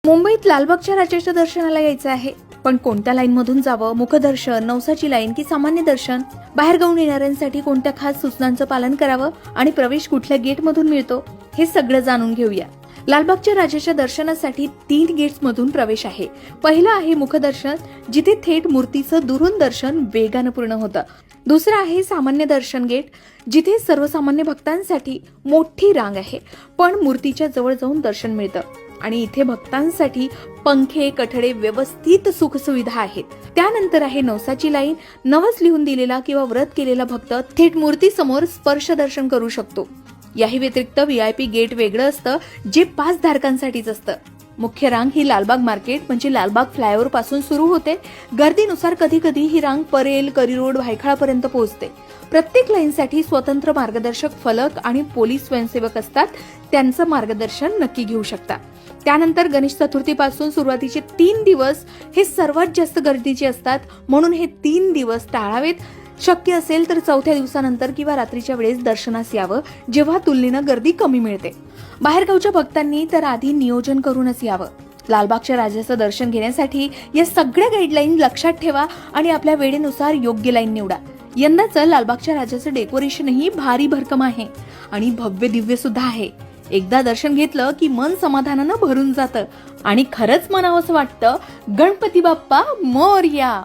मुंबईत लालबागच्या राजाच्या दर्शनाला यायचं आहे, पण कोणत्या लाईन मधून जावं? मुखदर्शन, नवसाची लाईन की सामान्य दर्शन? बाहेरगावून येणाऱ्यांसाठी कोणत्या खास सूचनांचं पालन करावं आणि प्रवेश कुठल्या गेट मधून मिळतो, हे सगळं जाणून घेऊया. लालबागच्या राजाच्या दर्शनासाठी 3 गेट्स मधून प्रवेश आहे. पहिलं आहे मुखदर्शन, जिथे थेट मूर्तीचं दुरून दर्शन वेगानं पूर्ण होतं. दुसरं आहे सामान्य दर्शन गेट, जिथे सर्वसामान्य भक्तांसाठी मोठी रांग आहे, पण मूर्तीच्या जवळ जाऊन दर्शन मिळतं. आणि इथे भक्तांसाठी पंखे, कठडे, व्यवस्थित सुखसुविधा आहेत. त्यानंतर आहे नवसाची लाईन. नवस लिहून दिलेला किंवा व्रत केलेला भक्त थेट मूर्ती समोर स्पर्श दर्शन करू शकतो. याही व्यतिरिक्त VIP गेट वेगळं असतं, जे 5 धारकांसाठीच असतं. मुख्य रांग ही लालबाग मार्केट म्हणजे लालबाग फ्लायओव्हर पासून सुरू होते. गर्दीनुसार कधी कधी ही रांग परेल, करी रोड, भायखळापर्यंत पोहोचते. प्रत्येक लाईनसाठी स्वतंत्र मार्गदर्शक फलक आणि पोलीस स्वयंसेवक असतात. त्यांचं मार्गदर्शन नक्की घेऊ शकता. त्यानंतर गणेश चतुर्थीपासून सुरुवातीचे 3 दिवस हे सर्वात जास्त गर्दीचे असतात, म्हणून हे 3 दिवस टाळावेत. शक्य असेल तर 4थ्या दिवसानंतर किंवा रात्रीच्या वेळेस दर्शनास यावं, जेव्हा तुलनेनं गर्दी कमी मिळते. बाहेरगावच्या भक्तांनी तर आधी नियोजन करूनच यावं. लालबागच्या राजाचं दर्शन घेण्यासाठी या सगळ्या गाईडलाईन लक्षात ठेवा आणि आपल्या वेळेनुसार योग्य लाईन निवडा. यंदाचं लालबागच्या राजाचं डेकोरेशनही भारी भरकम आहे आणि भव्य दिव्य सुद्धा आहे. एकदा दर्शन घेतलं की मन समाधानानं भरून जातं आणि खरंच म्हणावंसं वाटतं, गणपती बाप्पा मोरया.